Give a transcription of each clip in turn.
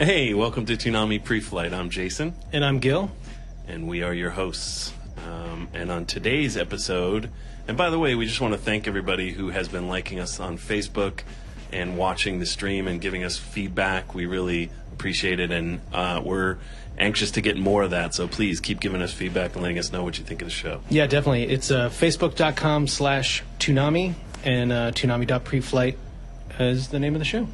Hey, welcome to Toonami Pre-Flight. I'm Jason. And I'm Gil. And we are your hosts. And on today's episode, and by the way, we just want to thank everybody who has been liking us on Facebook and watching the stream and giving us feedback. We really appreciate it, and we're anxious to get more of that, so please keep giving us feedback and letting us know what you think of the show. Yeah, definitely. It's facebook.com/Toonami, and Toonami.preflight is the name of the show.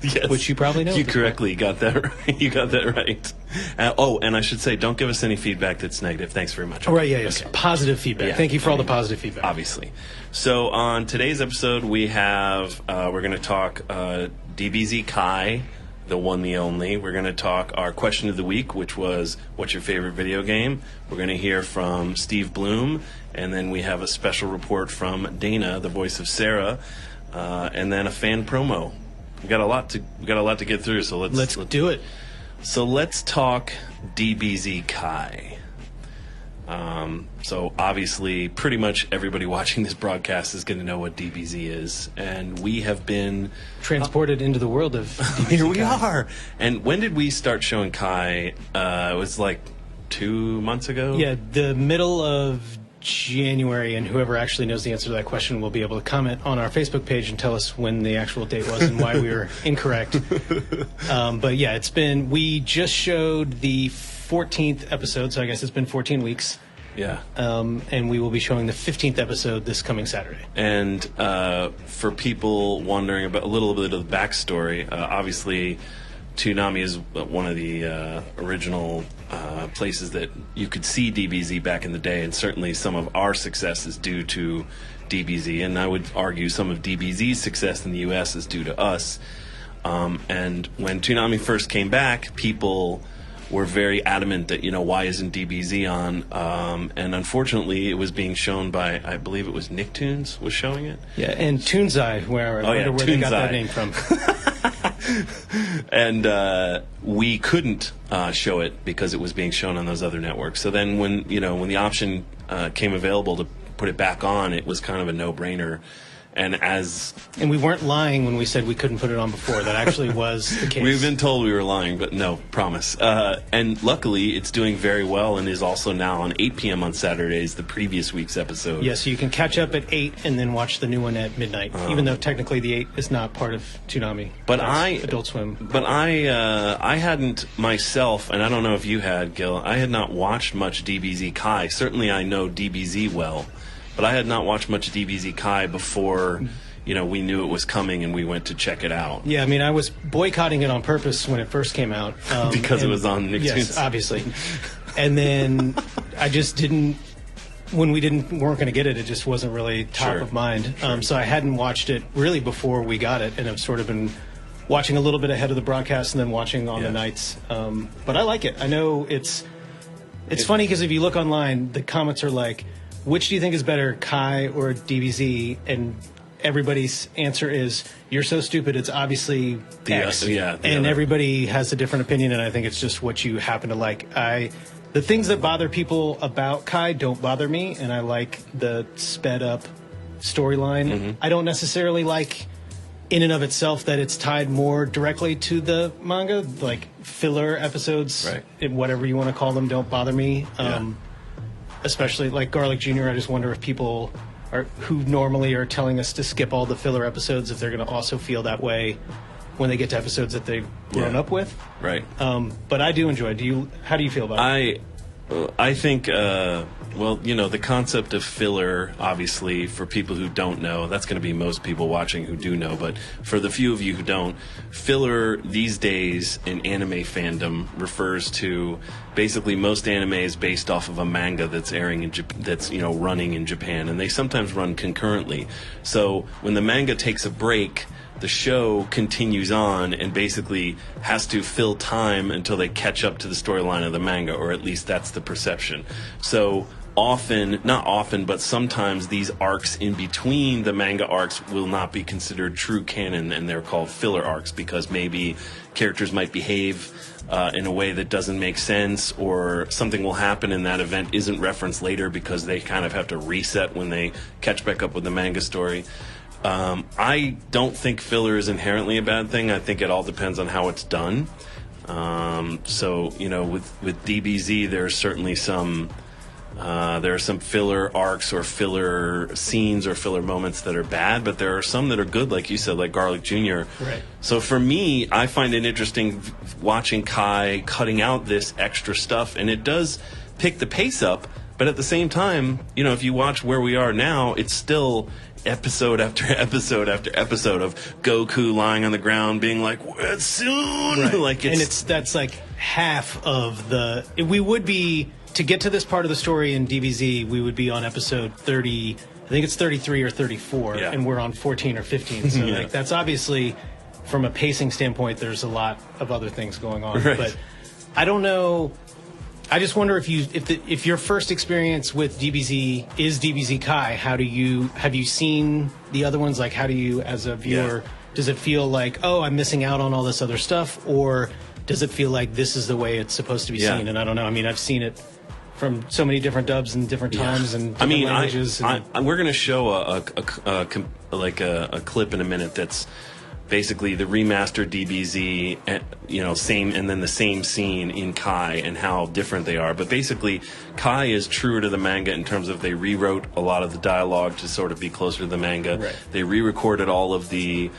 Yes. Which you probably know. You correctly got that right. You got that right. And I should say, don't give us any feedback that's negative. Thanks very much. Oh, right, yes. Okay. Positive feedback. Yeah, Thank you for all the positive feedback. Obviously. So on today's episode, we have, we're going to talk DBZ Kai, the one, the only. We're going to talk our question of the week, which was, what's your favorite video game? We're going to hear from Steve Bloom, and then we have a special report from Dana, the voice of Sarah, and then a fan promo. We got a lot to get through, so let's do it. So let's talk DBZ Kai. So obviously, pretty much everybody watching this broadcast is going to know what DBZ is, and we have been transported into the world of DBZ here we Kai. are. And when did we start showing Kai? It was like 2 months ago. Yeah, the middle of January, and whoever actually knows the answer to that question will be able to comment on our Facebook page and tell us when the actual date was and why we were incorrect. But yeah, we just showed the 14th episode, so I guess it's been 14 weeks. Yeah. And we will be showing the 15th episode this coming Saturday. And for people wondering about a little bit of the backstory, obviously Toonami is one of the original places that you could see DBZ back in the day, and certainly some of our success is due to DBZ, and I would argue some of DBZ's success in the U.S. is due to us. And when Toonami first came back, people were very adamant that, why isn't DBZ on? And unfortunately, it was being shown by, I believe it was Nicktoons was showing it. Yeah, and Toonzai, where they got that name from. And we couldn't show it because it was being shown on those other networks. So then when the option came available to put it back on, it was kind of a no-brainer. And we weren't lying when we said we couldn't put it on before. That actually was the case. We've been told we were lying, but no, promise. And luckily, it's doing very well and is also now on 8 p.m. on Saturdays, the previous week's episode. Yeah, so you can catch up at 8 and then watch the new one at midnight, even though technically the 8 is not part of Toonami. But Adult Swim. But I hadn't myself, and I don't know if you had, Gil, I had not watched much DBZ Kai. Certainly I know DBZ well. But I had not watched much DBZ Kai before, we knew it was coming and we went to check it out. Yeah, I mean, I was boycotting it on purpose when it first came out. Because it was on Nicktoons. Yes, obviously. And then I just didn't, when we weren't going to get it, it just wasn't really top of mind. So I hadn't watched it really before we got it, and I've sort of been watching a little bit ahead of the broadcast and then watching on the nights. But I like it. I know it's funny because if you look online, the comments are like, which do you think is better, Kai or DBZ? And everybody's answer is, you're so stupid, it's obviously X. And everybody has a different opinion, and I think it's just what you happen to like. The things that bother people about Kai don't bother me, and I like the sped-up storyline. Mm-hmm. I don't necessarily like, in and of itself, that it's tied more directly to the manga. Like, filler episodes, whatever you want to call them, don't bother me. Especially like Garlic Jr., I just wonder if people who normally are telling us to skip all the filler episodes, if they're going to also feel that way when they get to episodes that they've grown up with. Right. But I do enjoy it. How do you feel about it? I think, the concept of filler, obviously, for people who don't know, that's going to be most people watching who do know, but for the few of you who don't, filler these days in anime fandom refers to basically most anime is based off of a manga that's airing in running in Japan, and they sometimes run concurrently. So when the manga takes a break, the show continues on and basically has to fill time until they catch up to the storyline of the manga, or at least that's the perception. So not often, but sometimes these arcs in between the manga arcs will not be considered true canon, and they're called filler arcs because maybe characters might behave in a way that doesn't make sense, or something will happen and that event isn't referenced later because they kind of have to reset when they catch back up with the manga story. I don't think filler is inherently a bad thing. I think it all depends on how it's done. So with DBZ, there's certainly some. There are some filler arcs or filler scenes or filler moments that are bad, but there are some that are good, like you said, like Garlic Jr. Right. So for me, I find it interesting watching Kai cutting out this extra stuff, and it does pick the pace up, but at the same time, if you watch where we are now, it's still episode after episode after episode of Goku lying on the ground being like, soon! Right. Like that's like half of the... We would be... To get to this part of the story in DBZ, we would be on episode 30, I think it's 33 or 34, and we're on 14 or 15. So that's obviously, from a pacing standpoint, there's a lot of other things going on. Right. But I don't know. I just wonder if your first experience with DBZ is DBZ Kai. Have you seen the other ones? Like, how do you, as a viewer, does it feel like, oh, I'm missing out on all this other stuff, or does it feel like this is the way it's supposed to be seen? And I don't know. I mean, I've seen it from so many different dubs and different times and different languages. We're going to show a clip in a minute that's basically the remastered DBZ, same, and then the same scene in Kai and how different they are. But basically, Kai is truer to the manga in terms of they rewrote a lot of the dialogue to sort of be closer to the manga. Right. They re-recorded all of the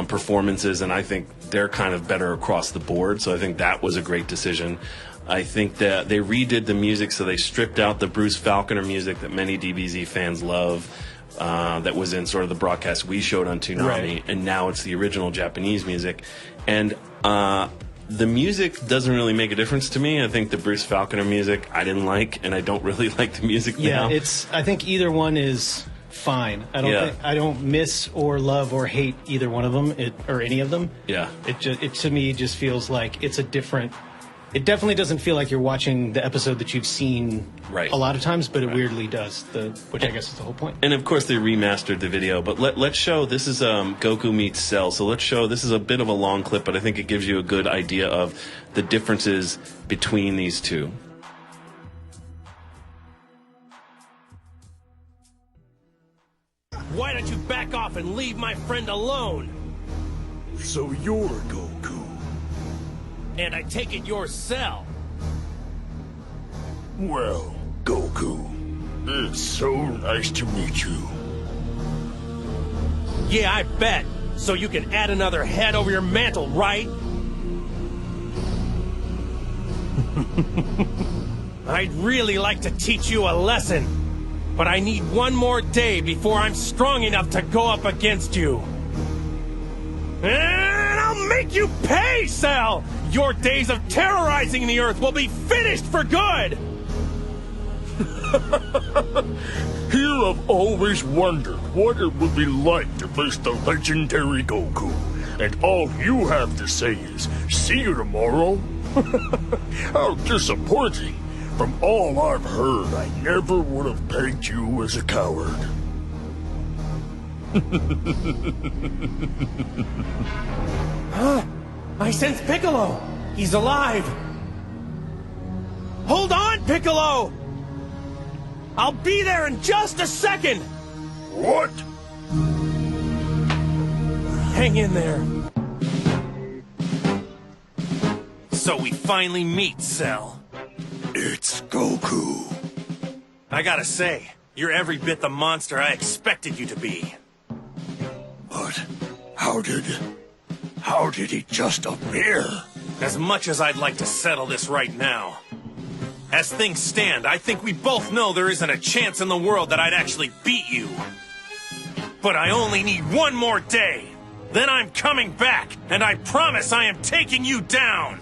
performances, and I think they're kind of better across the board. So I think that was a great decision. I think that they redid the music, so they stripped out the Bruce Falconer music that many DBZ fans love, that was in sort of the broadcast we showed on Toonami, and now it's the original Japanese music. And the music doesn't really make a difference to me. I think the Bruce Falconer music I didn't like, and I don't really like the music now. Yeah, I think either one is fine. I don't miss or love or hate either one of them, or any of them. Yeah. It to me just feels like it's a different... It definitely doesn't feel like you're watching the episode that you've seen a lot of times, but it weirdly does, which I guess is the whole point. And of course they remastered the video, but let's show, this is Goku meets Cell, so let's show, this is a bit of a long clip, but I think it gives you a good idea of the differences between these two. Why don't you back off and leave my friend alone? So you're Goku. And I take it you're Cell. Well, Goku, it's so nice to meet you. Yeah, I bet. So you can add another head over your mantle, right? I'd really like to teach you a lesson, but I need one more day before I'm strong enough to go up against you. And I'll make you pay, Cell! Your days of terrorizing the Earth will be finished for good! Here I've always wondered what it would be like to face the legendary Goku. And all you have to say is, see you tomorrow? How disappointing. From all I've heard, I never would have pegged you as a coward. Huh? I sense Piccolo! He's alive! Hold on, Piccolo! I'll be there in just a second! What? Hang in there. So we finally meet, Cell. It's Goku. I gotta say, you're every bit the monster I expected you to be. But how did he just appear? As much as I'd like to settle this right now. As things stand, I think we both know there isn't a chance in the world that I'd actually beat you. But I only need one more day. Then I'm coming back, and I promise I am taking you down.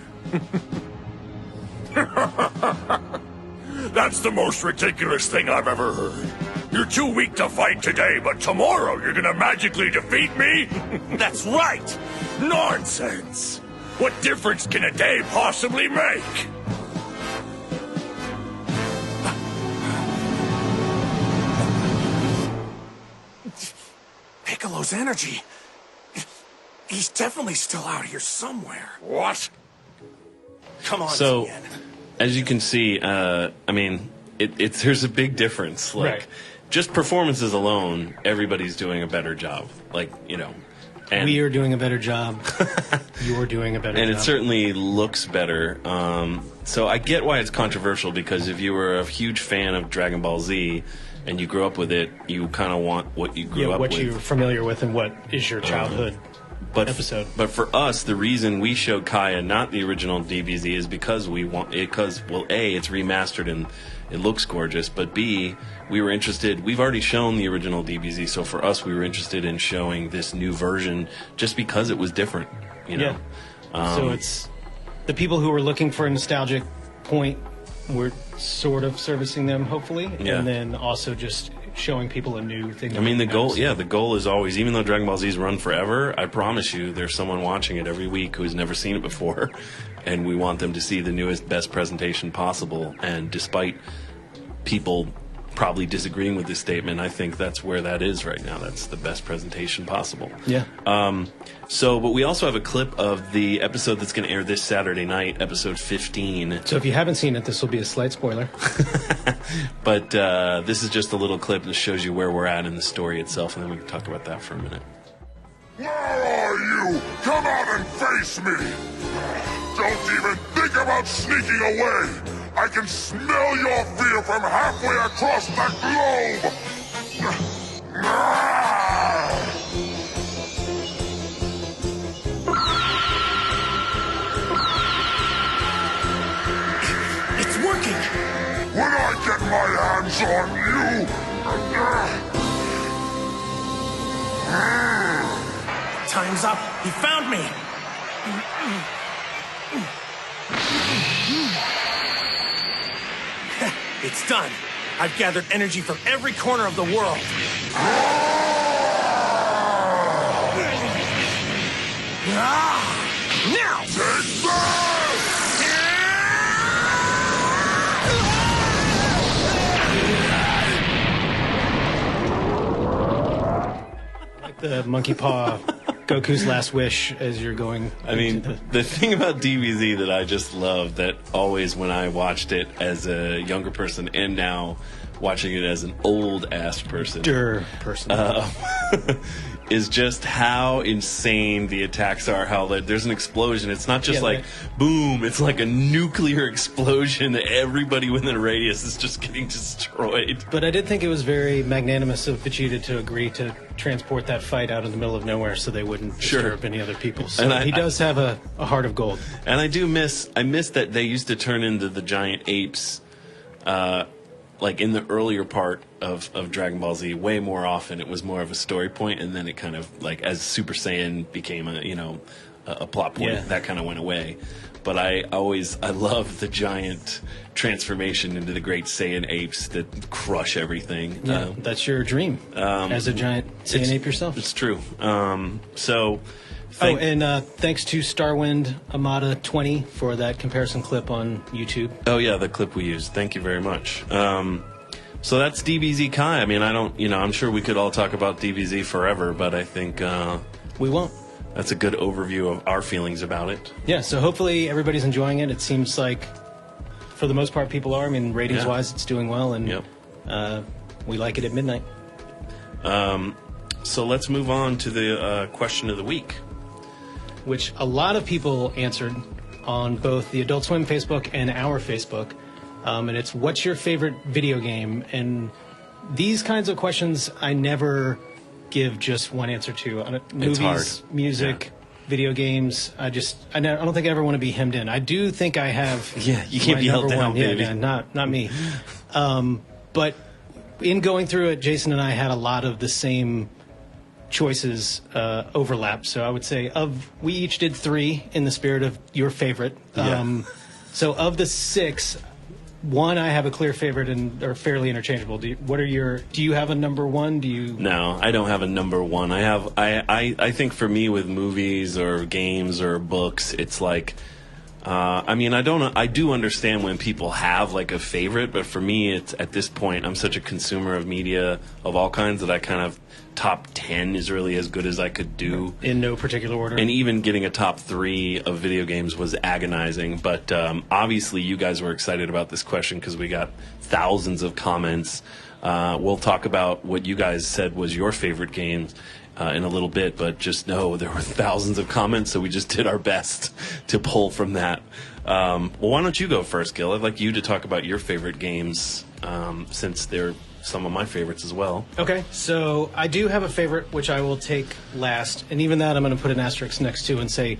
That's the most ridiculous thing I've ever heard. You're too weak to fight today, but tomorrow you're gonna magically defeat me? That's right! Nonsense! What difference can a day possibly make? Piccolo's energy. He's definitely still out here somewhere. What? Come on, So, Tien. as you can see, there's a big difference. Like, just performances alone, everybody's doing a better job. Like, And we are doing a better job. You're doing a better job. And it certainly looks better. So I get why it's controversial, because if you were a huge fan of Dragon Ball Z and you grew up with it, you kind of want what you grew up with. What you're familiar with and what is your childhood episode. But for us, the reason we showed Kaya not the original DBZ is because we want it, because, well, A, it's remastered and it looks gorgeous, but B, we were interested. We've already shown the original DBZ, so for us, we were interested in showing this new version just because it was different, you know? Yeah. So it's the people who were looking for a nostalgic point, we're sort of servicing them, hopefully, and then also just showing people a new thing. I mean, the goal is always, even though Dragon Ball Z's run forever, I promise you there's someone watching it every week who's never seen it before, and we want them to see the newest, best presentation possible. And despite people probably disagreeing with this statement, I think that's where that is right now. That's the best presentation possible. Yeah. But we also have a clip of the episode that's going to air this Saturday night, episode 15. So if you haven't seen it, this will be a slight spoiler. But this is just a little clip that shows you where we're at in the story itself, and then we can talk about that for a minute. Where are you? Come out and face me! Don't even think about sneaking away! I can smell your fear from halfway across the globe! It's working! When I get my hands on you... Time's up! He found me! It's done! I've gathered energy from every corner of the world! Now! Take that! Like the monkey paw, Goku's last wish as you're going. I mean, the thing about DBZ that I just love, that always when I watched it as a younger person and now watching it as an old-ass person, is just how insane the attacks are, how there's an explosion. It's not just boom, it's like a nuclear explosion. Everybody within a radius is just getting destroyed. But I did think it was very magnanimous of Vegeta to agree to transport that fight out in the middle of nowhere so they wouldn't disturb any other people. So he does have a heart of gold. And I miss that they used to turn into the giant apes like in the earlier part of Dragon Ball Z, way more often. It was more of a story point, and then it kind of, like, as Super Saiyan became a plot point, that kind of went away. But I love the giant transformation into the great Saiyan apes that crush everything. Yeah, that's your dream, as a giant Saiyan ape yourself. It's true. Thanks to Starwind Amada 20 for that comparison clip on YouTube. Oh yeah, the clip we used. Thank you very much. So that's DBZ Kai. I mean, I'm sure we could all talk about DBZ forever, but I think we won't. That's a good overview of our feelings about it. Yeah, so hopefully everybody's enjoying it. It seems like, for the most part, people are. I mean, ratings-wise, it's doing well, and we like it at midnight. So let's move on to the question of the week, which a lot of people answered on both the Adult Swim Facebook and our Facebook. And it's, what's your favorite video game? And these kinds of questions I never give just one answer to. Movies, music, video games. I don't think I ever want to be hemmed in. I do think I have. Yeah, you can't be held down, baby. Yeah, not me. But in going through it, Jason and I had a lot of the same choices overlap. So I would say we each did 3 in the spirit of your favorite. So of the 6, 1 I have a clear favorite and are fairly interchangeable. Do you have a number 1? No, I don't have a number 1. I think for me with movies or games or books, it's like I do understand when people have like a favorite, but for me, it's at this point, I'm such a consumer of media of all kinds that I kind of top 10 is really as good as I could do. In no particular order. And even getting a top 3 of video games was agonizing. But obviously, you guys were excited about this question because we got thousands of comments. We'll talk about what you guys said was your favorite games. in a little bit, but just know there were thousands of comments, so we just did our best to pull from that. Well, why don't you go first, Gil? I'd like you to talk about your favorite games, since they're some of my favorites as well. Okay, so I do have a favorite, which I will take last, and even that I'm going to put an asterisk next to and say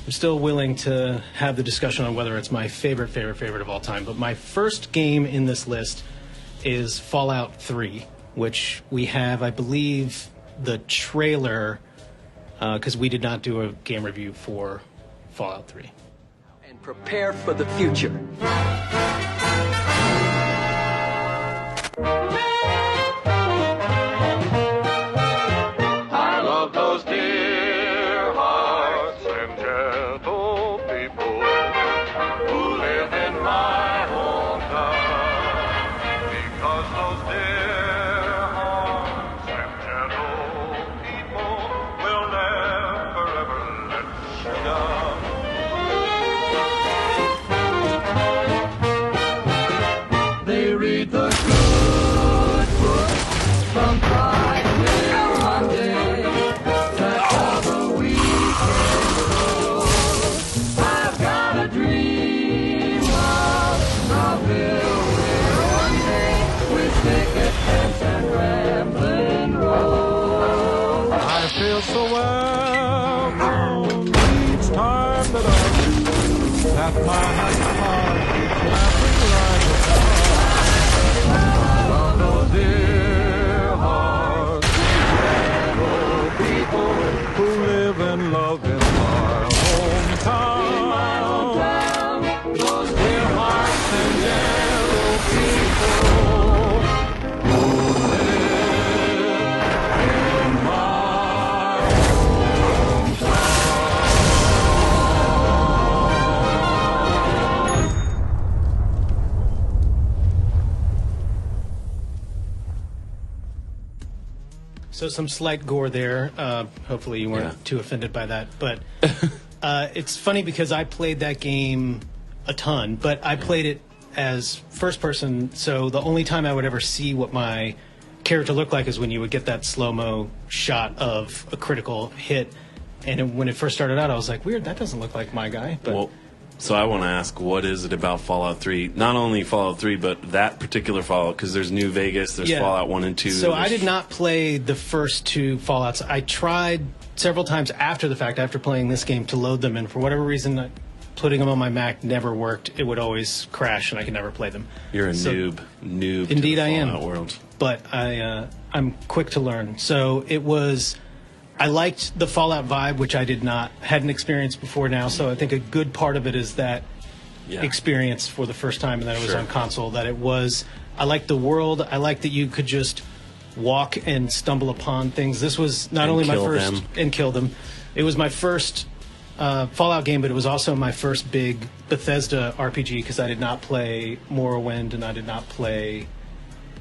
I'm still willing to have the discussion on whether it's my favorite of all time. But my first game in this list is Fallout 3, which we have, I believe, the trailer, because we did not do a game review for Fallout 3. And prepare for the future. I love those dear hearts and gentle people who live in my hometown. Because those dear hearts and gentle people will never ever let you down. They read the good book from Friday till Monday. That's how the weekend goes. I've got a dream of building one day with thicket fence and rambling road. I feel so welcome each time that I do. Tap my happy heart, laughing like a dog. Love those dear hearts, gentle people who live and love in my hometown. Those dear hearts and gentle people who live in my So some slight gore there. Hopefully you weren't Yeah. too offended by that. But it's funny because I played that game a ton, but I played it as first person. So the only time I would ever see what my character looked like is when you would get that slow-mo shot of a critical hit. And when it first started out, I was like, weird, that doesn't look like my guy. But Well, so I want to ask, what is it about Fallout 3? Not only Fallout 3, but that particular Fallout, because there's New Vegas, there's Yeah. Fallout 1 and 2. So I there's- did not play the first two Fallouts. I tried several times after the fact, after playing this game, to load them, and for whatever reason, putting them on my Mac never worked. It would always crash, and I could never play them. You're a So- noob to Indeed, the I am. Fallout world. But I'm quick to learn. So it was. I liked the Fallout vibe, which I hadn't experienced before now. So I think a good part of it is that Yeah. experience for the first time, and that it was Sure. on console. That it was. I liked the world. I liked that you could just walk and stumble upon things. This was not And only my kill first them. and kill them. It was my first Fallout game, but it was also my first big Bethesda RPG because I did not play Morrowind and I did not play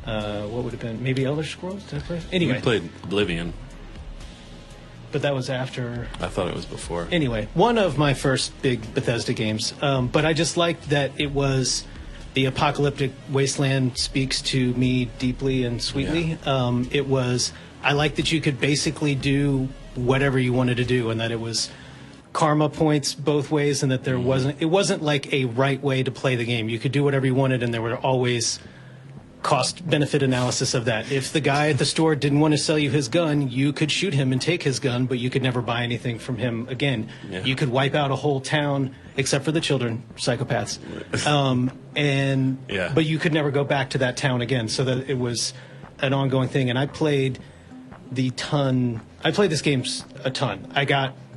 what would have been maybe Elder Scrolls. Did I play? Anyway, You played Oblivion. but that was after. I thought it was before. Anyway, one of my first big Bethesda games. But I just liked that it was the apocalyptic wasteland speaks to me deeply and sweetly. It was. I liked that you could basically do whatever you wanted to do, and that it was karma points both ways, and that there wasn't. It wasn't like a right way to play the game. You could do whatever you wanted, and there were always cost benefit analysis of that. If the guy at the store didn't want to sell you his gun, you could shoot him and take his gun, but you could never buy anything from him again. Yeah. You could wipe out a whole town except for the children, psychopaths. Yeah. But you could never go back to that town again, so that it was an ongoing thing. And I played this game a ton.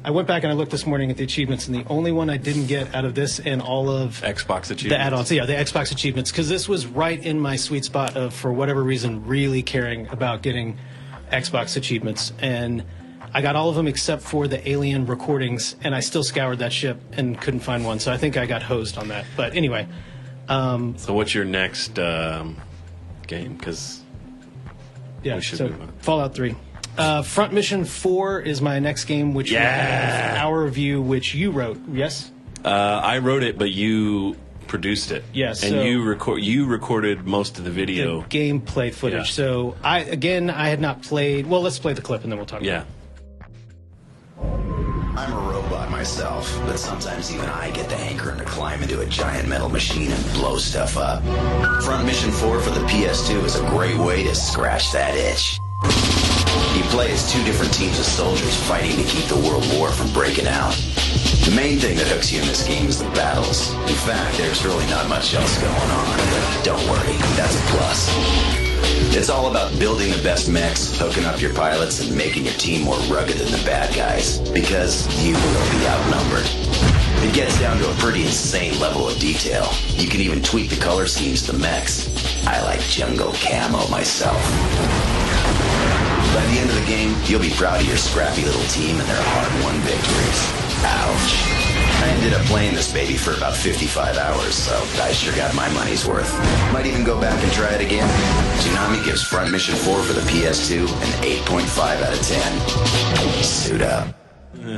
I went back and I looked this morning at the achievements, and the only one I didn't get out of this and all of Xbox achievements. the add-ons, the Xbox achievements, because this was right in my sweet spot of, for whatever reason, really caring about getting Xbox achievements. And I got all of them except for the alien recordings, and I still scoured that ship and couldn't find one. So I think I got hosed on that. But anyway, So what's your next game? Because yeah. We should So move on. Fallout 3. Front Mission 4 is my next game, which we have our review, which you wrote. Yes. I wrote it, but you produced it. Yes, and so- you recorded most of the video. The gameplay footage. Yeah. So I had not played. Well, let's play the clip and then we'll talk. Yeah. About it. I'm a robot myself, but sometimes even I get the hankering to climb into a giant metal machine and blow stuff up. Front Mission 4 for the PS2 is a great way to scratch that itch. You play as two different teams of soldiers fighting to keep the world war from breaking out. The main thing that hooks you in this game is the battles. In fact, there's really not much else going on, but don't worry, that's a plus. It's all about building the best mechs, hooking up your pilots, and making your team more rugged than the bad guys, because you will be outnumbered. It gets down to a pretty insane level of detail. You can even tweak the color schemes of the mechs. I like jungle camo myself. By the end of the game, you'll be proud of your scrappy little team and their hard-won victories. Ouch. I ended up playing this baby for about 55 hours, so I sure got my money's worth. Might even go back and try it again. Toonami gives Front Mission 4 for the PS2 an 8.5 out of 10. Suit up.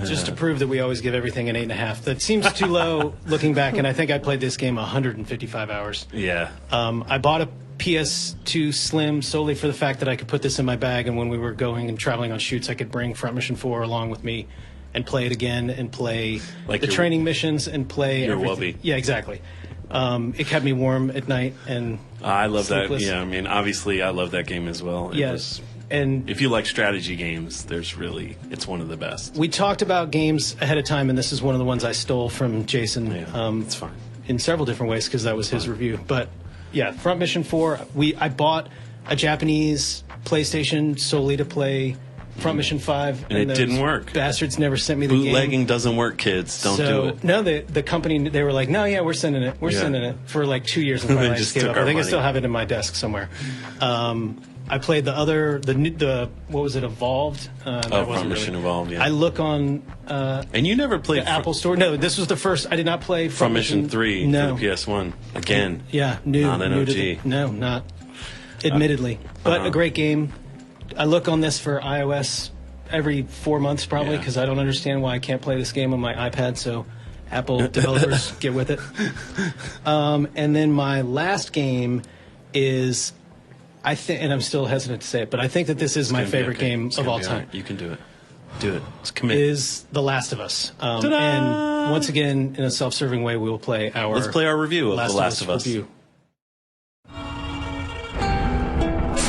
Just to prove that we always give everything an 8.5. That seems too low looking back, and I think I played this game 155 hours. Yeah. I bought a PS2 Slim solely for the fact that I could put this in my bag, and when we were going and traveling on shoots, I could bring Front Mission 4 along with me and play it again and play Like the your- training missions and play your everything. Wubby. Yeah, exactly. It kept me warm at night and I love sleepless. that. Yeah, I mean, obviously, I love that game as well. It Yes. was- And if you like strategy games, it's one of the best. we talked about games ahead of time, and this is one of the ones I stole from Jason. Yeah, it's fine. In several different ways because that was his review. But yeah, Front Mission 4. I bought a Japanese PlayStation solely to play Front Mission 5, And it those didn't work. Bastards never sent me the Bootlegging game. doesn't work, kids. Don't So, do it. No, the company, they were like, no, yeah, we're sending it. We're Yeah. sending it for like 2 years. And They finally I just gave took up. our I think I money. still have it in my desk somewhere. I played the what was it, Evolved? That Front wasn't Mission really- Evolved, yeah. I look on And you never played the Apple Store. No, this was the first. I did not play Front Mission 3 No. for the PS1. Again. Yeah, new. Not an new to OG. no, not. Admittedly, but a great game. I look on this for iOS every 4 months probably Yeah. because I don't understand why I can't play this game on my iPad. So, Apple developers, get with it. And then my last game is, I think, and I'm still hesitant to say it, but I think that this is my It's gonna be favorite okay. game It's of gonna all be time. right. You can do it. Do it. Let's commit. Is The Last of Us. Ta-da! And once again, in a self-serving way, we will play our. Let's play our review of The Last of Us. review.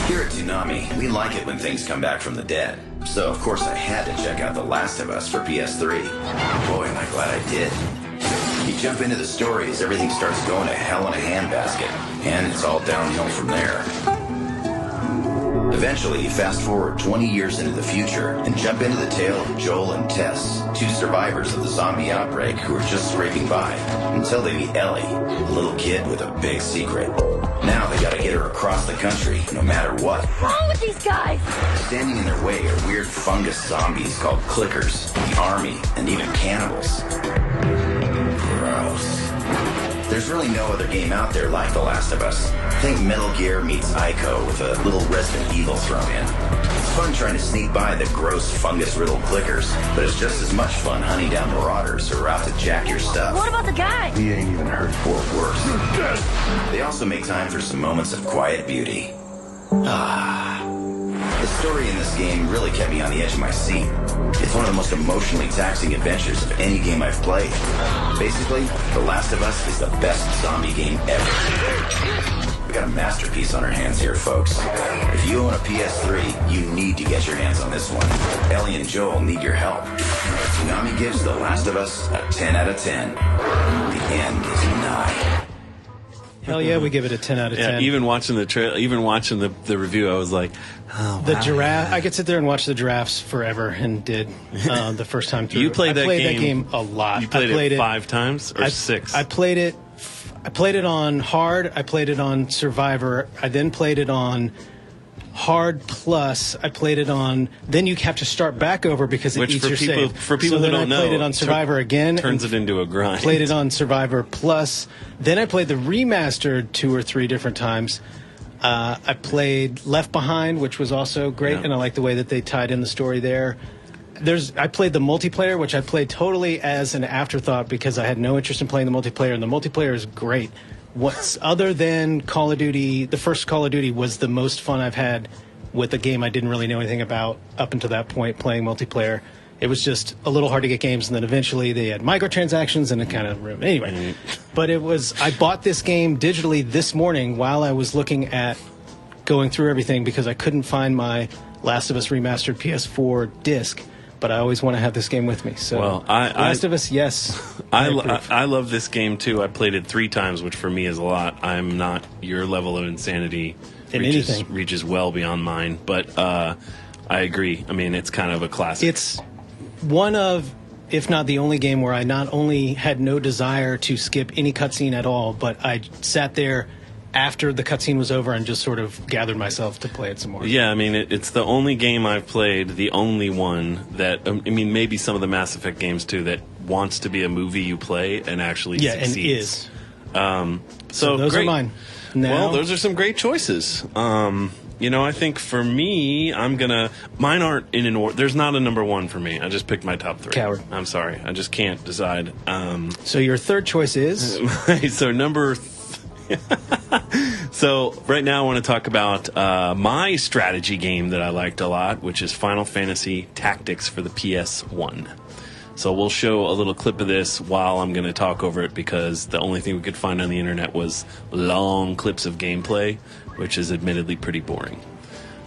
Here at Toonami, we like it when things come back from the dead. So, of course, I had to check out The Last of Us for PS3. Boy, am I glad I did. You jump into the stories, everything starts going to hell in a handbasket, and it's all downhill from there. Eventually, you fast forward 20 years into the future and jump into the tale of Joel and Tess, two survivors of the zombie outbreak who are just scraping by, until they meet Ellie, a little kid with a big secret. Now they gotta get her across the country, no matter what. What's wrong with these guys? Standing in their way are weird fungus zombies called clickers, the army, and even cannibals. Gross. There's really no other game out there like The Last of Us. Think Metal Gear meets Ico with a little Resident Evil thrown in. It's fun trying to sneak by the gross fungus-riddled clickers, but it's just as much fun hunting down marauders who are out to jack your stuff. What about the guy? We ain't even heard or worse. They also make time for some moments of quiet beauty. The story in this game really kept me on the edge of my seat. It's one of the most emotionally taxing adventures of any game I've played. Basically, The Last of Us is the best zombie game ever. We got a masterpiece on our hands here, folks. If you own a PS3, you need to get your hands on this one. Ellie and Joel need your help. Toonami gives The Last of Us a 10 out of 10. The end is nigh. Hell yeah, we give it a 10 out of 10. Yeah, even watching the review, I was like, oh, The wow. giraffe. I could sit there and watch the giraffes forever, and did the first time through. You played I that played game- that game a lot. You played, I played it 5 times or 6? I played it. I played it on hard. I played it on Survivor. I then played it on Hard Plus. I played it on. Then you have to start back over because it Which eats for your people, save. for people so who then don't know, I played it on Survivor again. turns and it into a grind. Played it on Survivor Plus. Then I played the remastered 2 or 3 different times. I played Left Behind, which was also great, Yeah. and I like the way that they tied in the story there. I played the multiplayer, which I played totally as an afterthought because I had no interest in playing the multiplayer, and the multiplayer is great. What's other than Call of Duty, the first Call of Duty was the most fun I've had with a game I didn't really know anything about up until that point playing multiplayer. It was just a little hard to get games, and then eventually they had microtransactions, and it kind of ruined. Anyway, but I bought this game digitally this morning while I was looking at going through everything because I couldn't find my Last of Us Remastered PS4 disc, but I always want to have this game with me. So, Last of Us, yes. I love this game too. I played it 3 times, which for me is a lot. I'm not your level of insanity reaches well beyond mine, but I agree. I mean, it's kind of a classic. It's one of, if not the only game where I not only had no desire to skip any cutscene at all, but I sat there after the cutscene was over and just sort of gathered myself to play it some more. Yeah, I mean, it's the only game I've played, the only one that, I mean, maybe some of the Mass Effect games too, that wants to be a movie you play and actually succeeds. And is. So those great. are mine. Now, well, those are some great choices. I think for me, mine aren't in an order. There's not a number 1 for me. I just picked my top 3. Coward. I'm sorry. I just can't decide. So your third choice is? So right now I want to talk about my strategy game that I liked a lot, which is Final Fantasy Tactics for the PS1. So we'll show a little clip of this while I'm going to talk over it because the only thing we could find on the internet was long clips of gameplay, which is admittedly pretty boring.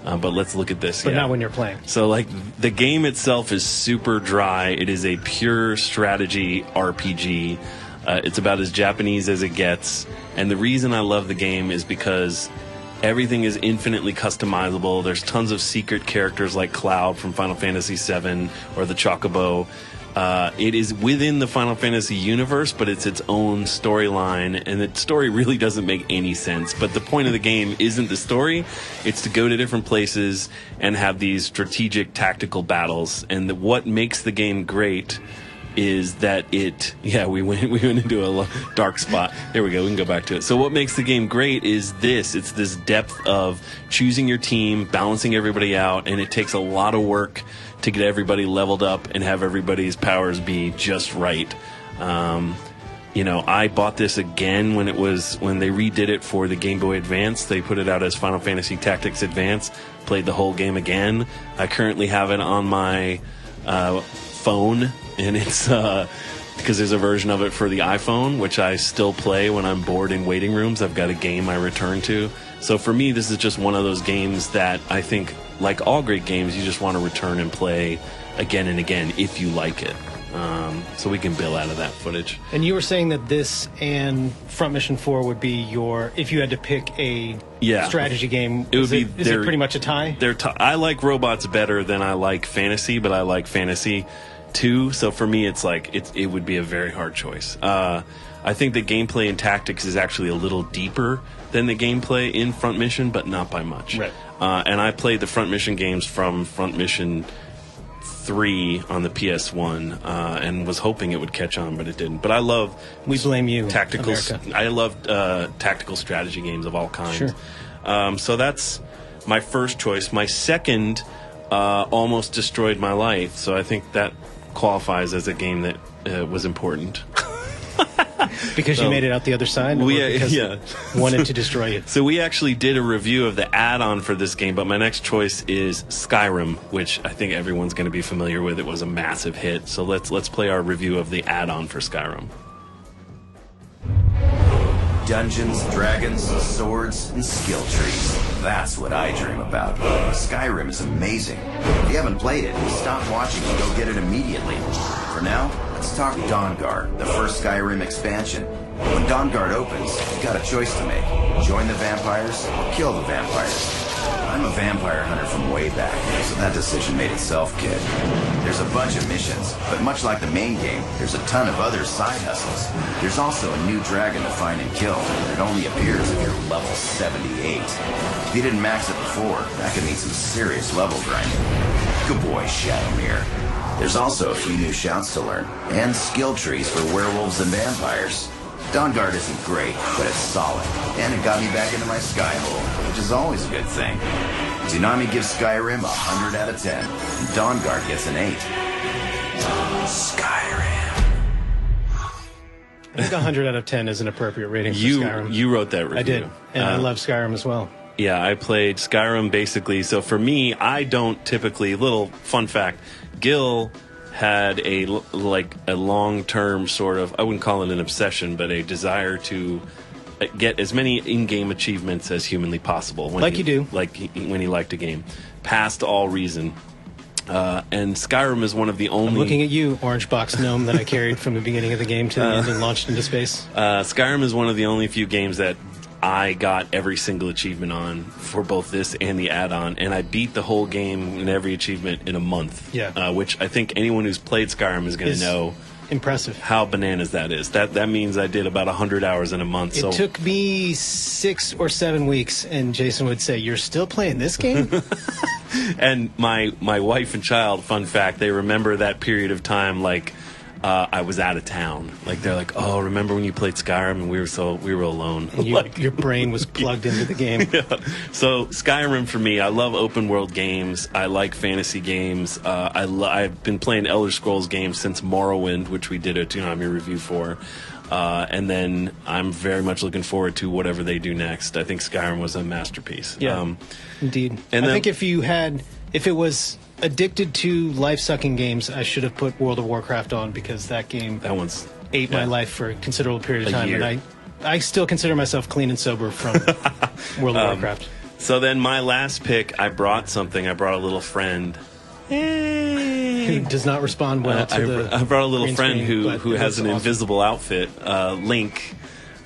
But let's look at this. But not when you're playing. So, the game itself is super dry. It is a pure strategy RPG. It's about as Japanese as it gets. And the reason I love the game is because everything is infinitely customizable. There's tons of secret characters like Cloud from Final Fantasy VII or the Chocobo. It is within the Final Fantasy universe, but it's its own storyline, and the story really doesn't make any sense. But the point of the game isn't the story. It's to go to different places and have these strategic, tactical battles. And what makes the game great is that we went into a dark spot. There we go. We can go back to it. So what makes the game great is it's this depth of choosing your team, balancing everybody out, and it takes a lot of work to get everybody leveled up and have everybody's powers be just right. I bought this again when they redid it for the Game Boy Advance. They put it out as Final Fantasy Tactics Advance. Played the whole game again. I currently have it on my phone, and it's because there's a version of it for the iPhone, which I still play when I'm bored in waiting rooms. I've got a game I return to. So for me, this is just one of those games that I think, like all great games, you just want to return and play again and again if you like it. So we can bill out of that footage. And you were saying that this and Front Mission 4 would be if you had to pick a strategy game, is it pretty much a tie? I like robots better than I like fantasy, but I like fantasy too. So for me, it would be a very hard choice. I think the gameplay in Tactics is actually a little deeper than the gameplay in Front Mission, but not by much. Right. And I played the Front Mission games from Front Mission 3 on the PS1 and was hoping it would catch on, but it didn't. But I love blame you, tactical. America. I love tactical strategy games of all kinds. Sure. So that's my first choice. My second almost destroyed my life, so I think that qualifies as a game that was important. Because you made it out the other side? Wanted to destroy you. So we actually did a review of the add-on for this game, but my next choice is Skyrim, which I think everyone's going to be familiar with. It was a massive hit. So let's play our review of the add-on for Skyrim. Dungeons, dragons, swords, and skill trees. That's what I dream about. Skyrim is amazing. If you haven't played it, stop watching and go get it immediately. For now, let's talk Dawnguard, the first Skyrim expansion. When Dawnguard opens, you got a choice to make. Join the vampires or kill the vampires. I'm a vampire hunter from way back, so that decision made itself, kid. There's a bunch of missions, but much like the main game, there's a ton of other side hustles. There's also a new dragon to find and kill, and it only appears if you're level 78. If you didn't max it before, that could mean some serious level grinding. Good boy, Shadowmere. There's also a few new shouts to learn, and skill trees for werewolves and vampires. Dawnguard isn't great, but it's solid, and it got me back into my sky hole, which is always a good thing. Toonami gives Skyrim 100 out of 10. And Dawnguard gets an 8. Skyrim. I think 100 out of 10 is an appropriate rating for Skyrim. You wrote that review. I did, and I love Skyrim as well. Yeah, I played Skyrim basically. So for me, I don't typically. Little fun fact: Gil had a long-term sort of, I wouldn't call it an obsession, but a desire to get as many in-game achievements as humanly possible. When he liked a game, past all reason. And Skyrim is one of the only... I'm looking at you, orange box gnome that I carried from the beginning of the game to the end and launched into space. Skyrim is one of the only few games that I got every single achievement on for both this and the add-on, and I beat the whole game and every achievement in a month. Yeah. Which I think anyone who's played Skyrim is going to know impressive how bananas that is. That means I did about 100 hours in a month. It took me 6 or 7 weeks, and Jason would say, "You're still playing this game?" And my wife and child, fun fact, they remember that period of time like I was out of town. Like they're like, "Oh, remember when you played Skyrim and we were alone?" And your brain was plugged into the game. Yeah. So Skyrim for me, I love open world games. I like fantasy games. I've been playing Elder Scrolls games since Morrowind, which we did a Toonami review for. And then I'm very much looking forward to whatever they do next. I think Skyrim was a masterpiece. Yeah, indeed. And I think if it was addicted to life-sucking games, I should have put World of Warcraft on, because that one's ate my life for a considerable period of time. Year. And I still consider myself clean and sober from World of Warcraft. So then my last pick, I brought a little friend. Who does not respond well to the I brought a little friend screen, who has an invisible outfit, Link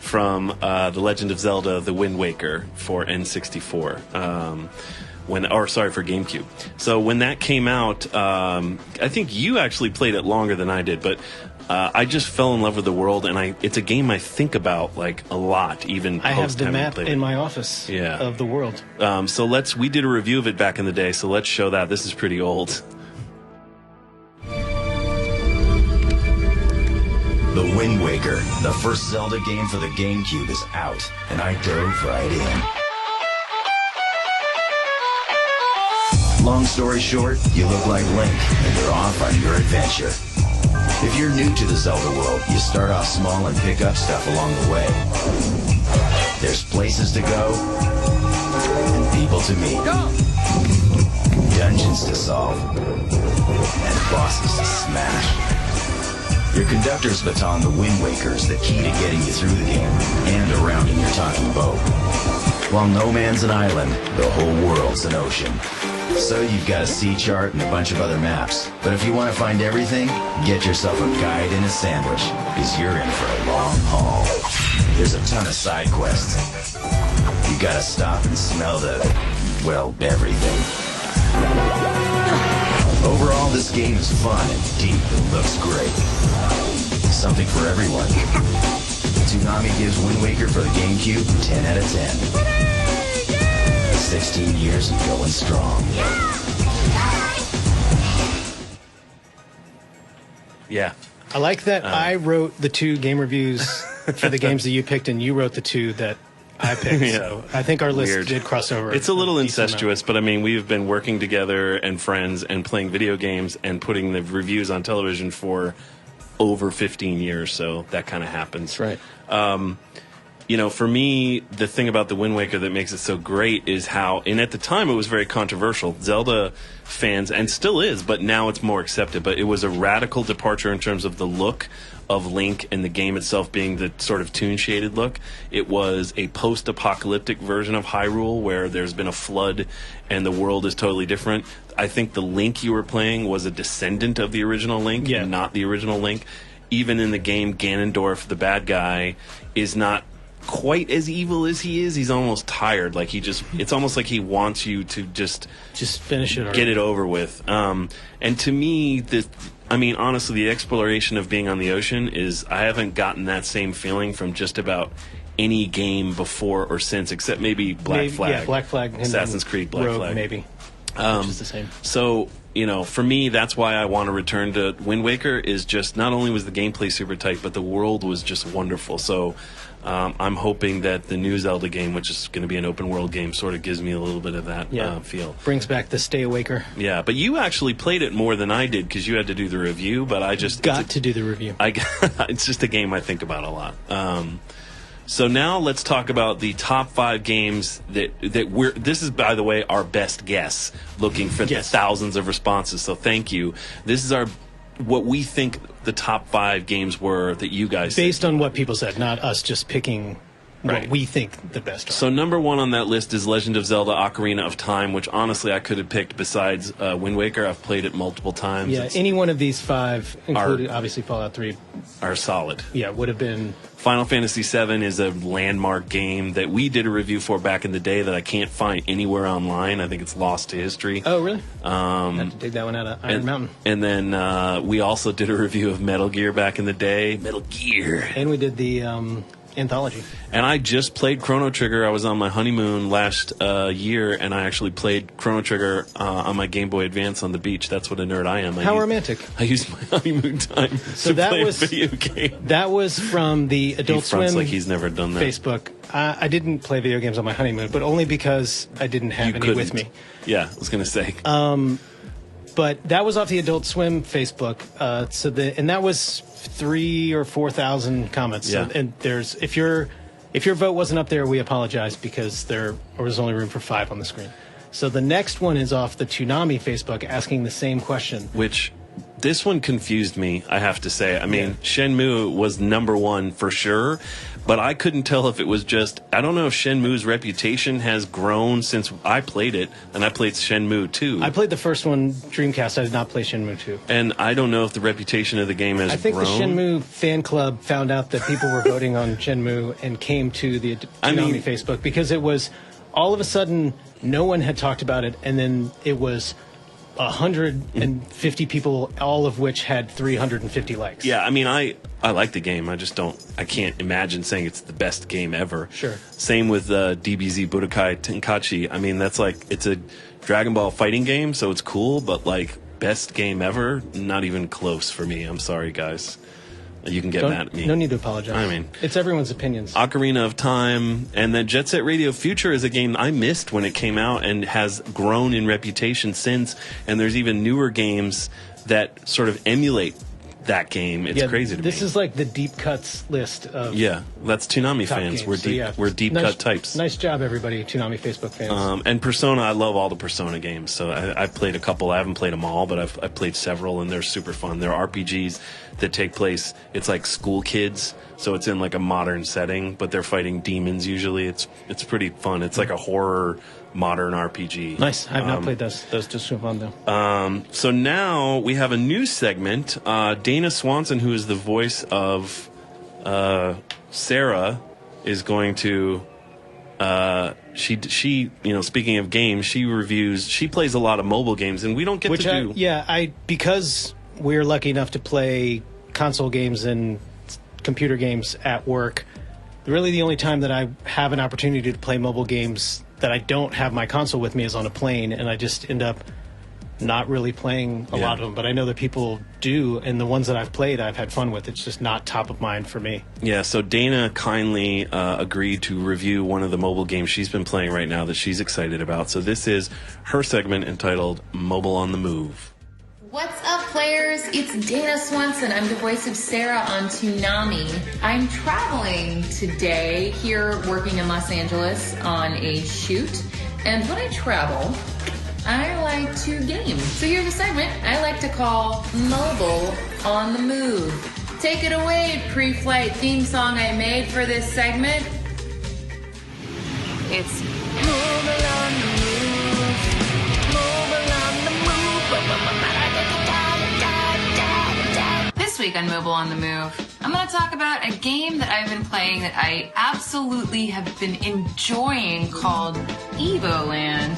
from The Legend of Zelda: The Wind Waker for N64. For GameCube. So when that came out, I think you actually played it longer than I did, but I just fell in love with the world, and it's a game I think about like a lot, even I have the map in my office of the world. So we did a review of it back in the day, so let's show that. This is pretty old. The Wind Waker, the first Zelda game for the GameCube, is out, and I dove right in. Long story short, you look like Link, and you're off on your adventure. If you're new to the Zelda world, you start off small and pick up stuff along the way. There's places to go, and people to meet. Dungeons to solve, and bosses to smash. Your conductor's baton, the Wind Waker, is the key to getting you through the game and around in your talking boat. While no man's an island, the whole world's an ocean. So you've got a sea chart and a bunch of other maps. But if you want to find everything, get yourself a guide and a sandwich, because you're in for a long haul. There's a ton of side quests. You gotta stop and smell everything. Overall, this game is fun and deep and looks great. Something for everyone. Toonami gives Wind Waker for the GameCube 10 out of 10. 16 years and going strong. Yeah. I like that I wrote the 2 game reviews for the games that you picked, and you wrote the 2 that I picked. Yeah. So I think our list did cross over. It's a little incestuous, but I mean, we've been working together and friends and playing video games and putting the reviews on television for over 15 years, so that kind of happens. Right. For me, the thing about the Wind Waker that makes it so great is how, and at the time it was very controversial. Zelda fans, and still is, but now it's more accepted, but it was a radical departure in terms of the look of Link and the game itself being the sort of toon-shaded look. It was a post-apocalyptic version of Hyrule where there's been a flood and the world is totally different. I think the Link you were playing was a descendant of the original Link, and not the original Link. Even in the game, Ganondorf, the bad guy, is not quite as evil as he is. He's almost tired. Like it's almost like he wants you to just finish it, get it over with. And to me, honestly, the exploration of being on the ocean I haven't gotten that same feeling from just about any game before or since, except maybe Black Flag. Yeah, Black Flag. Assassin's Creed Black Rogue, Flag. maybe. Which is the same. So, for me, that's why I want to return to Wind Waker, is just not only was the gameplay super tight, but the world was just wonderful. So, I'm hoping that the new Zelda game, which is going to be an open world game, sort of gives me a little bit of that feel. Brings back the Stay Awaker. Yeah, but you actually played it more than I did because you had to do the review, but I just... Got to do the review. It's just a game I think about a lot. So now let's talk about the top 5 games that we're... This is, by the way, our best guess, looking for the thousands of responses, so thank you. This is what we think the top 5 games were that you guys... Based on what people said, not us just picking what we think the best are. So number 1 on that list is Legend of Zelda Ocarina of Time, which honestly I could have picked besides Wind Waker. I've played it multiple times. Yeah, any one of these 5, including obviously Fallout 3... are solid. Yeah, would have been... Final Fantasy VII is a landmark game that we did a review for back in the day that I can't find anywhere online. I think it's lost to history. Oh, really? I have to dig that one out of Iron Mountain. And then we also did a review of Metal Gear back in the day. Metal Gear. And we did the anthology. And I just played Chrono Trigger. I was on my honeymoon last year, and I actually played Chrono Trigger on my Game Boy Advance on the beach. That's what a nerd I am. How romantic. I used my honeymoon time to play a video game. That was from the Adult Swim like he's never done that. Facebook. I didn't play video games on my honeymoon, but only because I didn't have any with me. Yeah, I was going to say. But that was off the Adult Swim Facebook. And that was 3,000 or 4,000 comments. Yeah. So, and if your vote wasn't up there, we apologize because there was only room for 5 on the screen. So the next one is off the Toonami Facebook asking the same question. Which this one confused me, I have to say. I mean, Shenmue was number 1 for sure, but I couldn't tell if it was just... I don't know if Shenmue's reputation has grown since I played it, and I played Shenmue 2. I played the first one, Dreamcast. I did not play Shenmue 2. And I don't know if the reputation of the game has grown. I think the Shenmue fan club found out that people were voting on Shenmue and came to the Toonami Facebook because it was... All of a sudden, no one had talked about it, and then it was... 150 people, all of which had 350 likes. Yeah, I mean, I like the game. I can't imagine saying it's the best game ever. Sure. Same with DBZ Budokai Tenkaichi. I mean, it's a Dragon Ball fighting game, so it's cool, but like, best game ever? Not even close for me. I'm sorry, guys. You can get mad at me. No need to apologize. I mean, it's everyone's opinions. Ocarina of Time, and then Jet Set Radio Future is a game I missed when it came out and has grown in reputation since. And there's even newer games that sort of emulate that game. It's crazy to me. This is like the deep cuts list of that's Toonami fans. Games. We're deep cut types. Nice job, everybody, Toonami Facebook fans. And Persona, I love all the Persona games. So I've played a couple. I haven't played them all, but I've played several, and they're super fun. They're RPGs that take place. It's like school kids, so it's in like a modern setting, but they're fighting demons usually. It's pretty fun. It's like a horror modern RPG. Nice. I have not played those. Those just so fun though. So now we have a new segment. Dana Swanson, who is the voice of Sarah, is going to. She speaking of games, she plays a lot of mobile games, and we don't get to do. Because we're lucky enough to play console games and computer games at work. Really, the only time that I have an opportunity to play mobile games that I don't have my console with me is on a plane, and I just end up not really playing a lot of them. But I know that people do, and the ones that I've played, I've had fun with. It's just not top of mind for me. Yeah, so Dana kindly agreed to review one of the mobile games she's been playing right now that she's excited about. So this is her segment entitled Mobile on the Move. What's up, players? It's Dana Swanson. I'm the voice of Sarah on Toonami. I'm traveling today here working in Los Angeles on a shoot. And when I travel, I like to game. So here's a segment I like to call Mobile on the Move. Take it away, pre-flight theme song I made for this segment. It's Mobile on the Move. Mobile on the Move. This week on Mobile on the Move, I'm going to talk about a game that I've been playing that I absolutely have been enjoying called Evoland.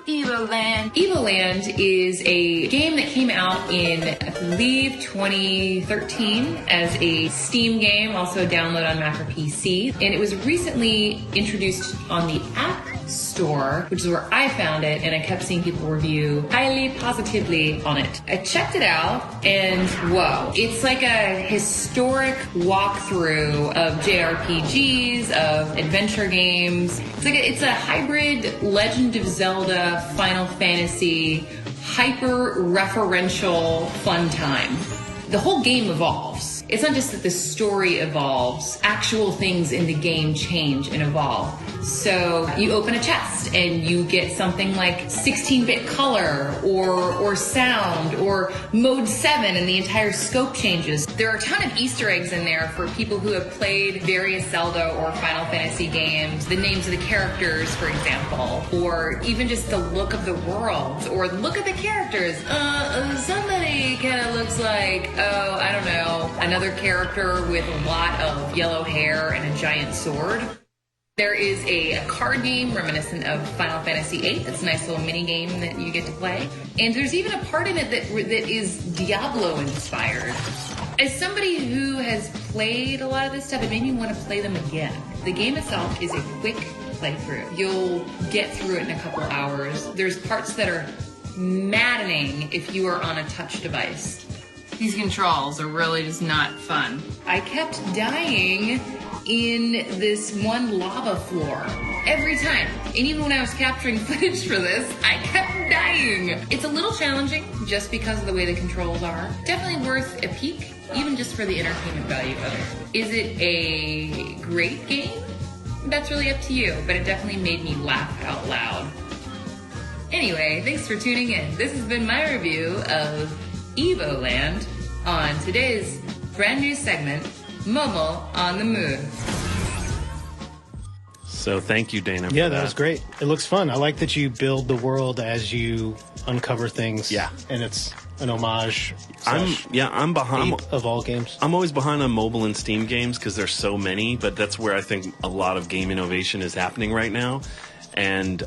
Evoland. Evoland is a game that came out in, I believe, 2013 as a Steam game, also download on Mac or PC. And it was recently introduced on the App store, which is where I found it, and I kept seeing people review highly positively on it. I checked it out, and whoa, it's like a historic walkthrough of JRPGs, of adventure games. It's a hybrid Legend of Zelda, Final Fantasy, hyper-referential fun time. The whole game evolves. It's not just that the story evolves, actual things in the game change and evolve. So you open a chest and you get something like 16-bit color or sound or mode 7 and the entire scope changes. There are a ton of Easter eggs in there for people who have played various Zelda or Final Fantasy games, the names of the characters, for example, or even just the look of the world or the look of the characters. Somebody kind of looks like, I don't know, another character with a lot of yellow hair and a giant sword. There is a card game reminiscent of Final Fantasy VIII. That's a nice little mini game that you get to play. And there's even a part in it that is Diablo inspired. As somebody who has played a lot of this stuff, it made me want to play them again. The game itself is a quick playthrough. You'll get through it in a couple hours. There's parts that are maddening if you are on a touch device. These controls are really just not fun. I kept dying in this one lava floor every time. And even when I was capturing footage for this, I kept dying. It's a little challenging just because of the way the controls are. Definitely worth a peek, even just for the entertainment value of it. Is it a great game? That's really up to you, but it definitely made me laugh out loud. Anyway, thanks for tuning in. This has been my review of Evoland on today's brand new segment, Momo on the Moon. So thank you, Dana. Yeah, that was great. It looks fun. I like that you build the world as you uncover things. Yeah. And it's an homage. I'm behind of all games. I'm always behind on mobile and Steam games because there's so many, but that's where I think a lot of game innovation is happening right now. And,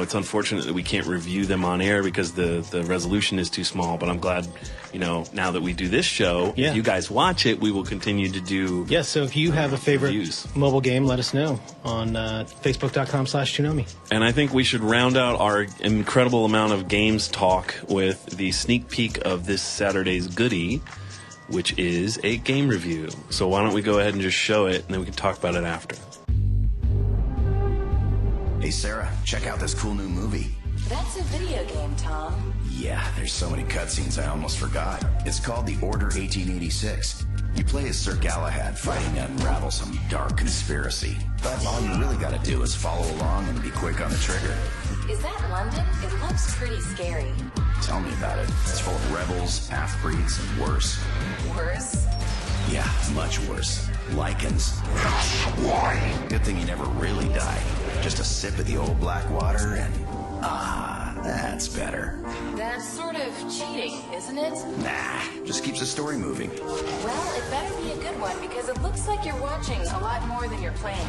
it's unfortunate that we can't review them on air because the resolution is too small. But I'm glad, now that we do this show, if you guys watch it, we will continue to do. Yeah, so if you have a favorite reviews. Mobile game, let us know on Facebook.com/Toonami. And I think we should round out our incredible amount of games talk with the sneak peek of this Saturday's goodie, which is a game review. So why don't we go ahead and just show it, and then we can talk about it after. Hey, Sarah, check out this cool new movie. That's a video game, Tom. Yeah, there's so many cutscenes I almost forgot. It's called The Order 1886. You play as Sir Galahad fighting to unravel some dark conspiracy. But all you really gotta do is follow along and be quick on the trigger. Is that London? It looks pretty scary. Tell me about it. It's full of rebels, half-breeds, and worse. Worse? Yeah, much worse. Lycans. Good thing he never really died. Just a sip of the old black water and... that's better. That's sort of cheating, isn't it? Nah, just keeps the story moving. Well, it better be a good one because it looks like you're watching a lot more than you're playing.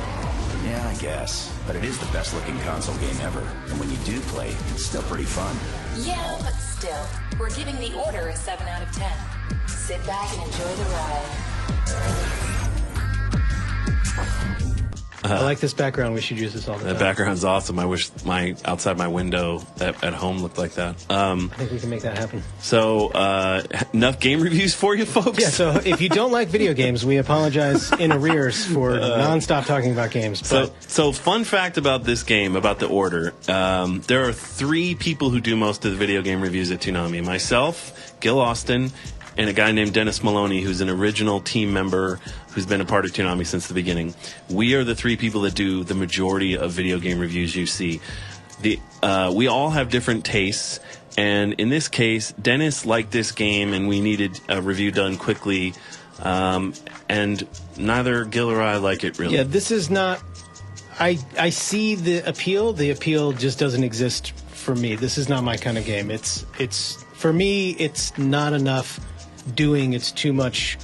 Yeah, I guess. But it is the best looking console game ever. And when you do play, it's still pretty fun. Yeah, but still. We're giving The Order a 7 out of 10. Sit back and enjoy the ride. I like this background. We should use this all the time. That background's awesome. I wish outside my window at home looked like that. I think we can make that happen. So, enough game reviews for you folks? Yeah, so if you don't like video games, we apologize in arrears for nonstop talking about games. So fun fact about this game, about The Order. There are 3 people who do most of the video game reviews at Toonami. Myself, Gil Austin, and a guy named Dennis Maloney, who's an original team member who's been a part of Toonami since the beginning. We are the 3 people that do the majority of video game reviews you see. We all have different tastes, and in this case, Dennis liked this game, and we needed a review done quickly, and neither Gil or I like it really. Yeah, this is not... I see the appeal. The appeal just doesn't exist for me. This is not my kind of game. It's for me, it's not enough doing. It's too much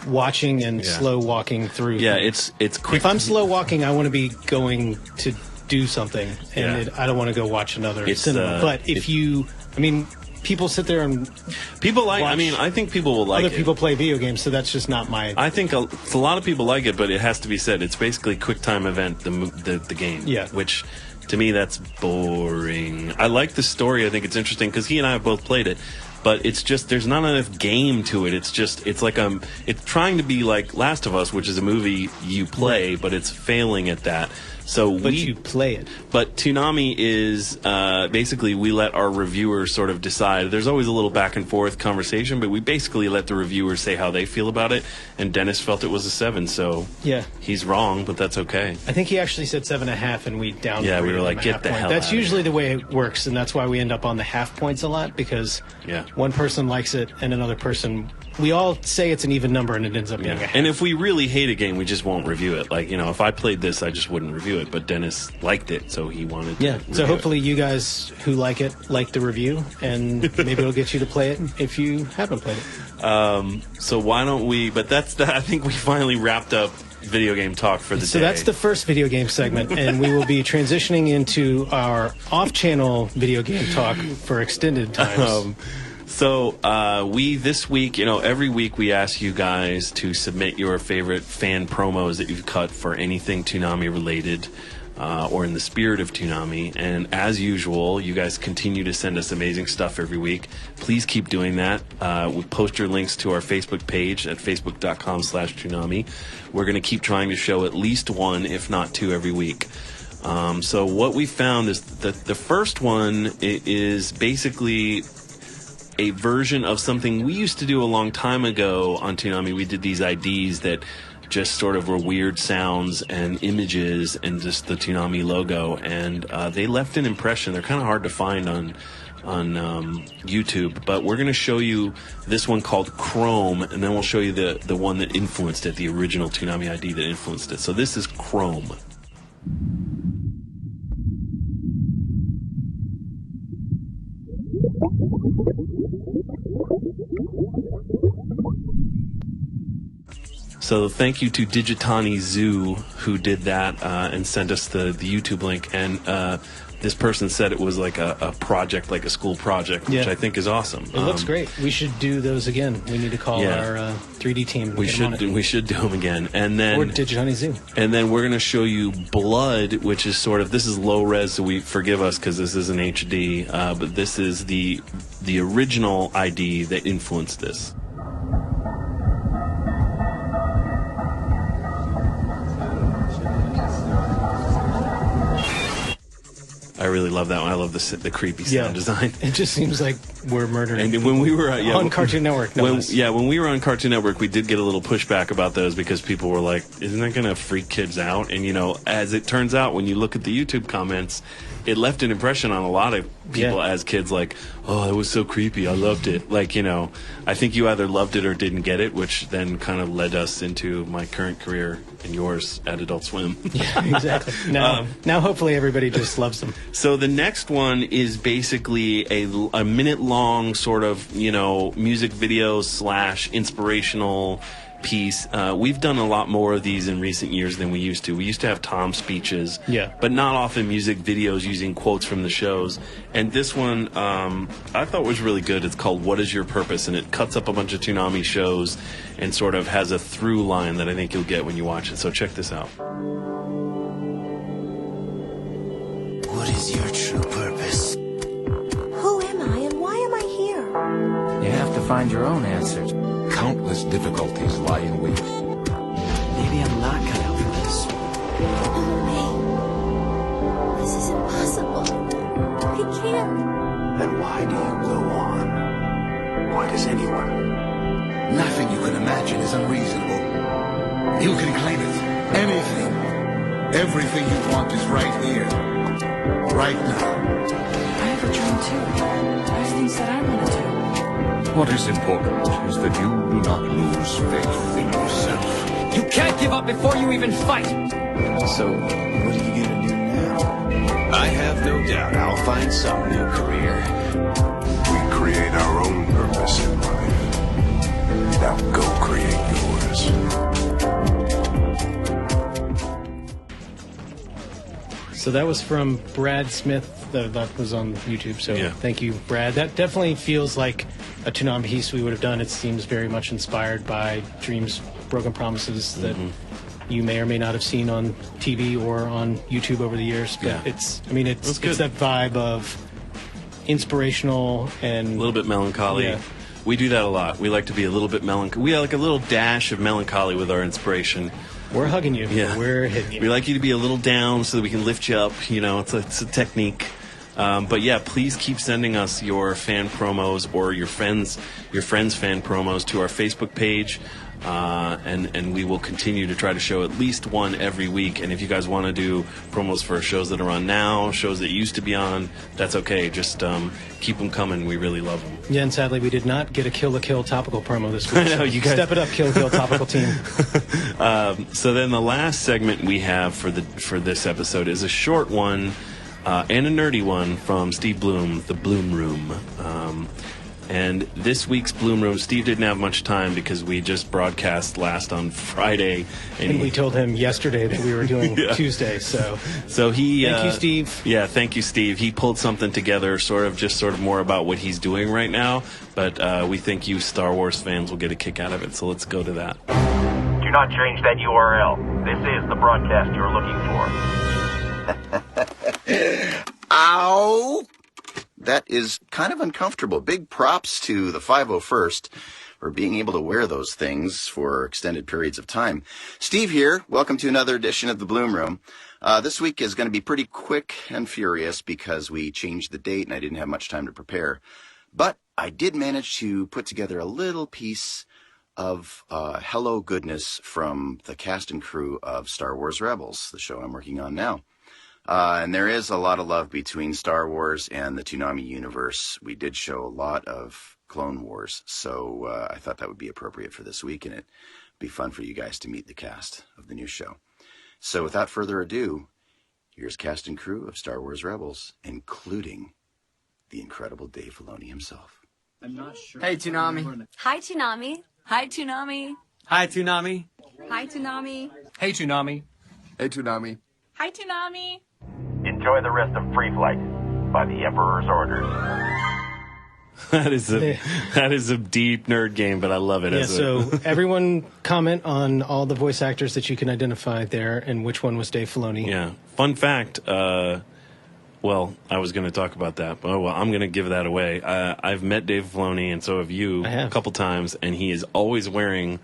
watching and slow walking through. Yeah, it's quick. If I'm slow walking, I want to be going to do something, and I don't want to go watch another cinema. But if you, people sit there and people like. I watch mean, I think people will like other it. people play video games, so that's just not my. I think a lot of people like it, but it has to be said, it's basically QuickTime Event, the game. Yeah. Which, to me, that's boring. I like the story. I think it's interesting because he and I have both played it. But it's just, there's not enough game to it. It's just, it's like it's trying to be like Last of Us, which is a movie you play, but it's failing at that. So But you play it. But Toonami is basically, we let our reviewers sort of decide. There's always a little back and forth conversation, but we basically let the reviewers say how they feel about it. And Dennis felt it was a 7, so Yeah. he's wrong, but that's okay. I think he actually said 7.5, and we downgraded. Yeah, we were like, him a get half the point. hell That's outta usually the way it works, and that's why we end up on the half points a lot, because Yeah. one person likes it and another person. We all say it's an even number, and it ends up being a half. And if we really hate a game, we just won't review it. Like, if I played this, I just wouldn't review it. But Dennis liked it, so he wanted to review So hopefully you guys who like it like the review, and maybe it'll get you to play it if you haven't played it. So why don't we... But I think we finally wrapped up video game talk for the day. So that's the first video game segment, and we will be transitioning into our off-channel video game talk for extended times. So we this week, every week we ask you guys to submit your favorite fan promos that you've cut for anything Toonami related, or in the spirit of Toonami. And as usual, you guys continue to send us amazing stuff every week. Please keep doing that. We post your links to our Facebook page at facebook.com/Toonami. We're going to keep trying to show at least one, if not two, every week. So what we found is that the first one is basically a version of something we used to do a long time ago on Toonami. We did these IDs that just sort of were weird sounds and images and just the Toonami logo, and they left an impression. They're kind of hard to find on YouTube, but we're going to show you this one called Chrome, and then we'll show you the one that influenced it, the original Toonami ID that influenced it. So this is Chrome. So thank you to Digitani Zoo who did that and sent us the YouTube link. And this person said it was like a project, like a school project, which I think is awesome. It looks great. We should do those again. We need to call our 3D team. We should do them again. And then or Digitani Zoo. And then we're going to show you Blood, which is this is low res, so forgive us because this isn't HD. But this is the original ID that influenced this. I really love that one. I love the creepy sound design. It just seems like we're murdering. And when we were on Cartoon Network, when we were on Cartoon Network, we did get a little pushback about those because people were like, "Isn't that going to freak kids out?" And as it turns out, when you look at the YouTube comments, it left an impression on a lot of people as kids, like, "Oh, it was so creepy. I loved it." Like, I think you either loved it or didn't get it, which then kind of led us into my current career and yours at Adult Swim. Yeah, exactly. Now hopefully everybody just loves them. So the next one is basically a minute-long sort of, music video / inspirational piece. We've done a lot more of these in recent years than we used to. We used to have Tom speeches, but not often music videos using quotes from the shows. And this one I thought was really good. It's called What Is Your Purpose? And it cuts up a bunch of Toonami shows and sort of has a through line that I think you'll get when you watch it. So check this out. What is your true purpose? Who am I and why am I here? You have to find your own answers. Countless difficulties lie in wait. Maybe I'm not cut out for this. No way. This is impossible. I can't. Then why do you go on? Why does anyone? Nothing you can imagine is unreasonable. You can claim it. Anything. Everything you want is right here. Right now. I have a dream too. I have things that I want to do. What is important is that you do not lose faith in yourself. You can't give up before you even fight! So, what are you gonna do now? I have no doubt I'll find some new career. We create our own purpose in life. Now go create yours. So that was from Brad Smith that was on YouTube. So Yeah. thank you, Brad. That definitely feels like a Toonami piece we would have done. It seems very much inspired by Dreams, Broken Promises that you may or may not have seen on TV or on YouTube over the years. But Yeah. it's good. that vibe of inspirational and A little bit melancholy. Yeah. We do that a lot. We like to be a little bit melancholy. We like a little dash of melancholy with our inspiration. We're hugging you. Yeah. We're hitting you. We like you to be a little down so that we can lift you up. You know, it's a technique. But yeah, please keep sending us your fan promos or your friends' fan promos to our Facebook page. And we will continue to try to show at least one every week. And if you guys want to do promos for shows that are on now, shows that used to be on, that's okay. Just keep them coming. We really love them. Yeah, and sadly, we did not get a Kill la Kill topical promo this week. I know, you guys... Step it up, Kill la Kill topical team. So then the last segment we have for this episode is a short one and a nerdy one from Steve Bloom, the Bloom Room. And this week's Bloom Room, Steve didn't have much time because we just broadcast last on Friday. And we told him yesterday that we were doing Tuesday, so he... Thank you, Steve. Yeah, thank you, Steve. He pulled something together, sort of more about what he's doing right now, but we think you Star Wars fans will get a kick out of it, so let's go to that. Do not change that URL. This is the broadcast you're looking for. Ow! That is kind of uncomfortable. Big props to the 501st for being able to wear those things for extended periods of time. Steve here. Welcome to another edition of the Bloom Room. This week is going to be pretty quick and furious because we changed the date and I didn't have much time to prepare. But I did manage to put together a little piece of hello goodness from the cast and crew of Star Wars Rebels, the show I'm working on now. And there is a lot of love between Star Wars and the Toonami universe. We did show a lot of Clone Wars, so I thought that would be appropriate for this week, and it'd be fun for you guys to meet the cast of the new show. So without further ado, here's cast and crew of Star Wars Rebels, including the incredible Dave Filoni himself. I'm not sure. Hey, Toonami. Hi, Toonami. Hi, Toonami. Hi, Toonami. Hi, Toonami. Hey, Toonami. Hey, Toonami. Hi, Toonami. Enjoy the rest of Free Flight by the Emperor's orders. That is a deep nerd game, but I love it. Yeah, so everyone comment on all the voice actors that you can identify there and which one was Dave Filoni. Yeah. Fun fact, well, I was going to talk about that, but I'm going to give that away. I've met Dave Filoni, and so have you, a couple times, and he is always wearing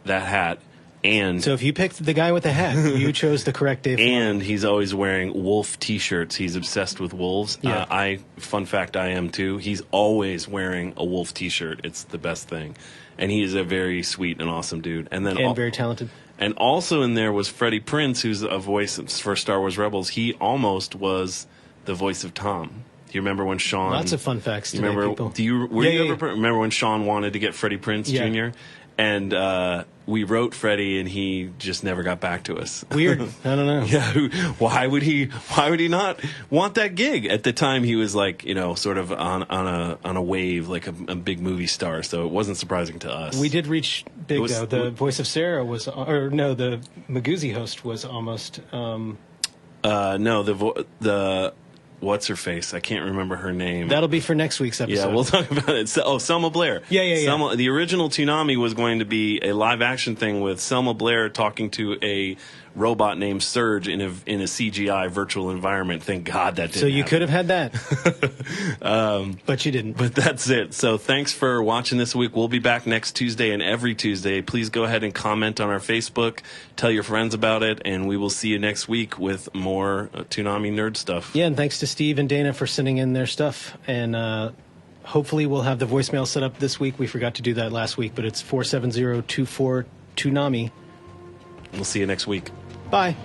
that hat. And so if you picked the guy with the hat, you chose the correct Dave Filoni. And he's always wearing wolf T-shirts. He's obsessed with wolves. Yeah. Fun fact, I am too. He's always wearing a wolf T-shirt. It's the best thing. And he is a very sweet and awesome dude. And very talented. And also in there was Freddie Prinze, who's a voice for Star Wars Rebels. He almost was the voice of Tom. Do you remember when Sean... Lots of fun facts today, people. Remember when Sean wanted to get Freddie Prinze Jr.? And we wrote Freddie, and he just never got back to us. Weird. I don't know. Yeah. Why would he not want that gig? At the time, he was like, sort of on a wave, like a big movie star. So it wasn't surprising to us. We did reach big though. The voice of Sarah was, the Magoozy host was almost. No, the what's her face? I can't remember her name. That'll be for next week's episode. Yeah, we'll talk about it. Selma Blair. Yeah. The original Toonami was going to be a live action thing with Selma Blair talking to a robot named Surge in a CGI virtual environment. Thank God that didn't So you happen. could have had that. But you didn't. But that's it. So thanks for watching this week. We'll be back next Tuesday and every Tuesday. Please go ahead and comment on our Facebook. Tell your friends about it. And we will see you next week with more Toonami nerd stuff. Yeah, and thanks to Steve and Dana for sending in their stuff. And hopefully we'll have the voicemail set up this week. We forgot to do that last week, but it's 470-24-Toonami. We'll see you next week. Bye.